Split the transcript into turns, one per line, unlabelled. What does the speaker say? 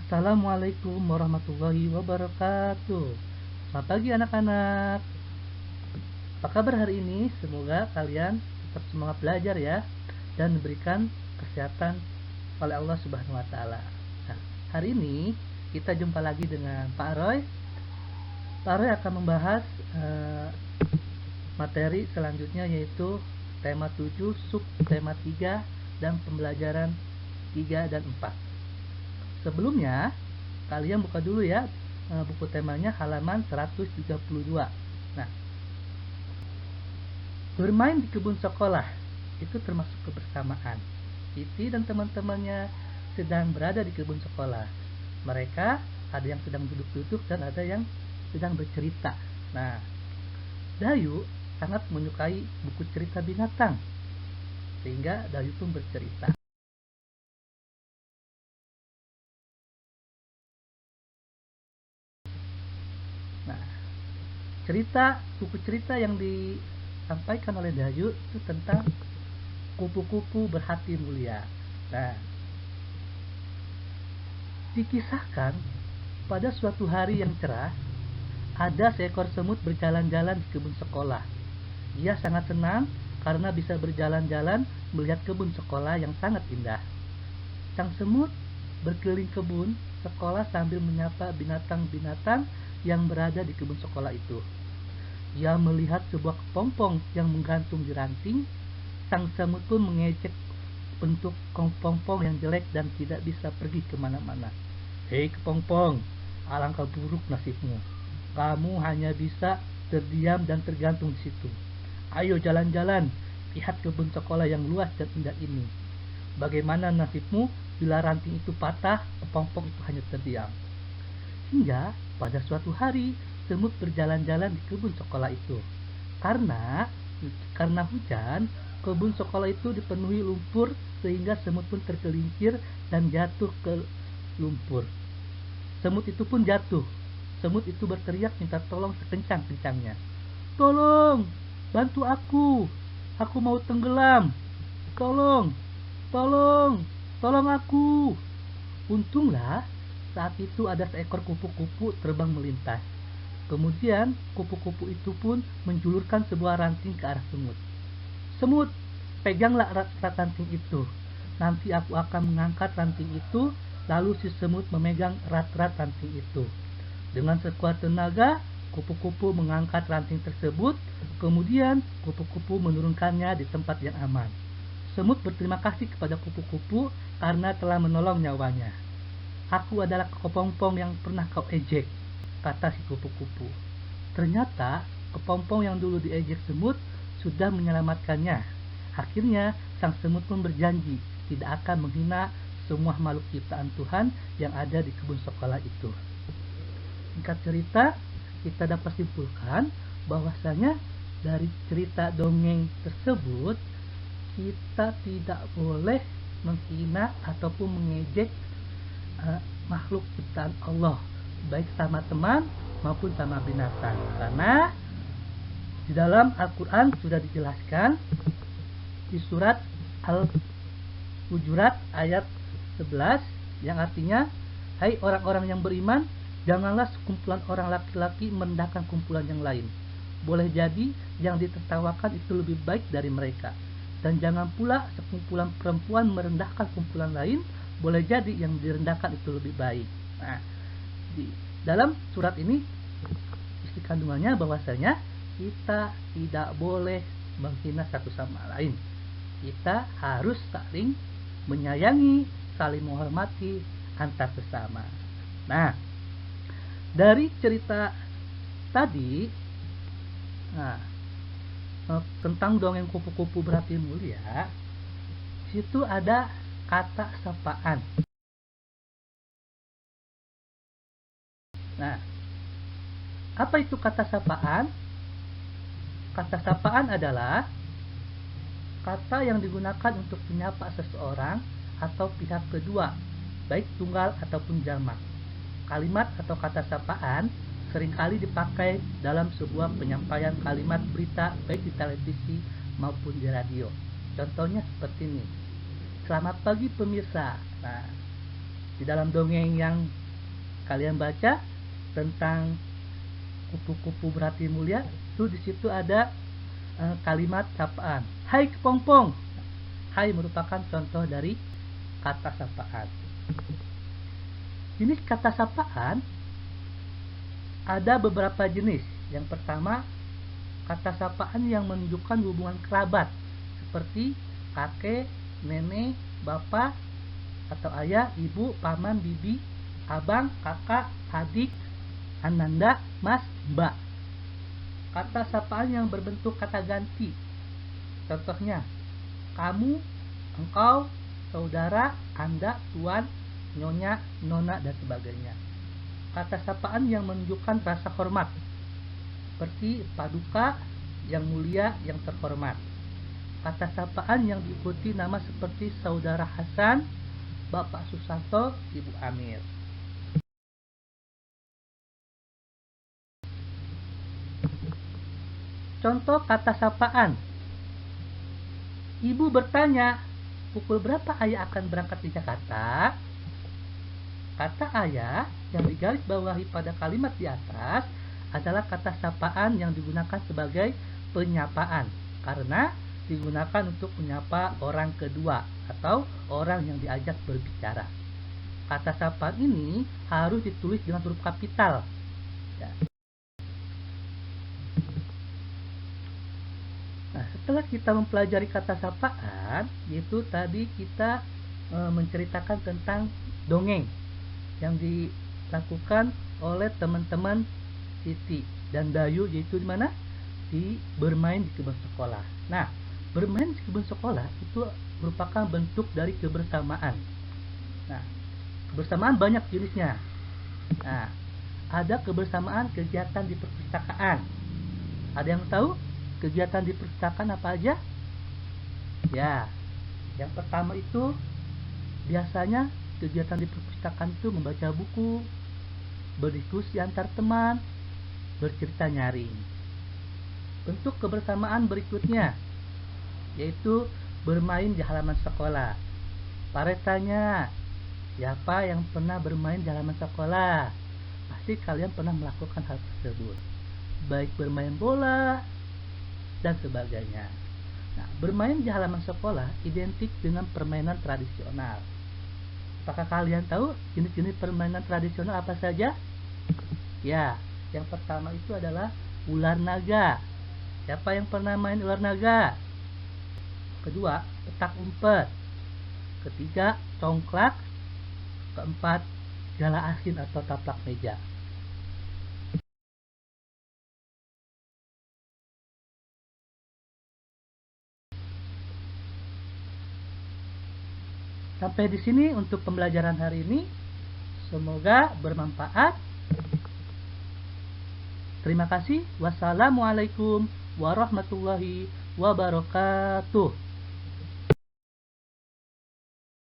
Assalamualaikum warahmatullahi wabarakatuh. Selamat pagi anak-anak. Apa kabar hari ini? Semoga kalian tetap semangat belajar ya, dan diberikan kesehatan oleh Allah Subhanahu wa taala. Nah, hari ini kita jumpa lagi dengan Pak Roy. Pak Roy akan membahas materi selanjutnya, yaitu tema 7, sub tema 3, dan pembelajaran 3 dan 4. Sebelumnya, kalian buka dulu ya buku temanya halaman 132. Nah, bermain di kebun sekolah itu termasuk kebersamaan. Siti dan teman-temannya sedang berada di kebun sekolah. Mereka ada yang sedang duduk-duduk dan ada yang sedang bercerita. Nah, Dayu sangat menyukai buku cerita binatang, sehingga Dayu pun bercerita. Nah, buku cerita yang disampaikan oleh Dayu itu tentang kupu-kupu berhati mulia. Nah, dikisahkan pada suatu hari yang cerah, ada seekor semut berjalan-jalan di kebun sekolah. Dia sangat senang karena bisa berjalan-jalan melihat kebun sekolah yang sangat indah. Sang semut berkeliling kebun sekolah sambil menyapa binatang-binatang yang berada di kebun sekolah itu. Dia melihat sebuah kepompong yang menggantung di ranting. Sang semut pun mengejek bentuk kepompong yang jelek dan tidak bisa pergi kemana-mana. Hei kepompong, alangkah buruk nasibmu. Kamu hanya bisa terdiam dan tergantung di situ. Ayo jalan-jalan, lihat kebun sekolah yang luas dan indah ini. Bagaimana nasibmu bila ranting itu patah, kepompong itu hanya terdiam. Hingga pada suatu hari, semut berjalan-jalan di kebun sekolah itu. Karena hujan, kebun sekolah itu dipenuhi lumpur sehingga semut pun tergelincir dan jatuh ke lumpur. Semut itu pun jatuh. Semut itu berteriak minta tolong sekencang-kencangnya. Tolong, bantu aku. Aku mau tenggelam. Tolong, tolong, tolong aku. Untunglah saat itu ada seekor kupu-kupu terbang melintas. Kemudian kupu-kupu itu pun menjulurkan sebuah ranting ke arah semut. Semut, peganglah erat ranting itu. Nanti aku akan mengangkat ranting itu. Lalu si semut memegang erat-erat ranting itu. Dengan sekuat tenaga, kupu-kupu mengangkat ranting tersebut. Kemudian kupu-kupu menurunkannya di tempat yang aman. Semut berterima kasih kepada kupu-kupu karena telah menolong nyawanya. Aku adalah kepompong yang pernah kau ejek, kata si kupu-kupu. Ternyata kepompong yang dulu diejek semut sudah menyelamatkannya. Akhirnya sang semut pun berjanji tidak akan menghina semua makhluk ciptaan Tuhan yang ada di kebun sekolah itu. Singkat cerita, kita dapat simpulkan bahwasanya dari cerita dongeng tersebut kita tidak boleh menghina ataupun mengejek makhluk ciptaan Allah, baik sama teman maupun sama binatang, karena di dalam Al-Quran sudah dijelaskan di surat Al-Hujurat ayat 11 yang artinya, hai orang-orang yang beriman, janganlah sekumpulan orang laki-laki merendahkan kumpulan yang lain. Boleh jadi yang ditertawakan itu lebih baik dari mereka, dan jangan pula sekumpulan perempuan merendahkan kumpulan lain. Boleh jadi yang direndahkan itu lebih baik. Nah, di dalam surat ini isi kandungannya bahwasanya kita tidak boleh menghina satu sama lain. Kita harus saling menyayangi, saling menghormati antar sesama. Nah, dari cerita tadi, tentang dongeng kupu-kupu berhati mulia, situ ada kata sapaan. Nah, apa itu kata sapaan? Kata sapaan adalah kata yang digunakan untuk menyapa seseorang atau pihak kedua, baik tunggal ataupun jamak. Kalimat atau kata sapaan seringkali dipakai dalam sebuah penyampaian kalimat berita, baik di televisi maupun di radio. Contohnya seperti ini. Selamat pagi pemirsa. Nah, Di dalam dongeng yang kalian baca tentang kupu-kupu berhati mulia, itu di situ ada kalimat sapaan. Hai kepompong. Hai merupakan contoh dari kata sapaan. Jenis kata sapaan ada beberapa jenis. Yang pertama, kata sapaan yang menunjukkan hubungan kerabat, seperti kakek, nenek, bapak, atau ayah, ibu, paman, bibi, abang, kakak, adik, ananda, mas, mbak. Kata sapaan yang berbentuk kata ganti, contohnya kamu, engkau, saudara, anda, tuan, nyonya, nona, dan sebagainya. Kata sapaan yang menunjukkan rasa hormat, seperti paduka, yang mulia, yang terhormat. Kata sapaan yang diikuti nama seperti saudara Hasan, Bapak Susanto, Ibu Amir. Contoh kata sapaan. Ibu bertanya, pukul berapa ayah akan berangkat di Jakarta? Kata ayah yang digaris bawahi pada kalimat di atas adalah kata sapaan yang digunakan sebagai penyapaan, karena digunakan untuk menyapa orang kedua atau orang yang diajak berbicara. Kata sapaan ini harus ditulis dengan huruf kapital. Ya. Nah, setelah kita mempelajari kata sapaan, yaitu tadi kita menceritakan tentang dongeng yang dilakukan oleh teman-teman Siti dan Dayu, yaitu di mana? Di bermain di kebun sekolah. Nah, bermain di kebun sekolah itu merupakan bentuk dari kebersamaan. Nah, kebersamaan banyak jenisnya. Nah, ada kebersamaan kegiatan di perpustakaan. Ada yang tahu kegiatan di perpustakaan apa aja? Ya, yang pertama itu biasanya kegiatan di perpustakaan itu membaca buku, berdiskusi antar teman, bercerita nyaring. Bentuk kebersamaan berikutnya yaitu bermain di halaman sekolah. Pare tanya, siapa yang pernah bermain di halaman sekolah? Pasti kalian pernah melakukan hal tersebut, baik bermain bola dan sebagainya. Nah, bermain di halaman sekolah identik dengan permainan tradisional. Apakah kalian tahu jenis-jenis permainan tradisional apa saja? Ya, yang pertama itu adalah ular naga. Siapa yang pernah main ular naga? Kedua, petak umpet. Ketiga, congklak. Keempat, jala asin atau taplak meja. Sampai di sini untuk pembelajaran hari ini. Semoga bermanfaat. Terima kasih. Wassalamualaikum warahmatullahi wabarakatuh.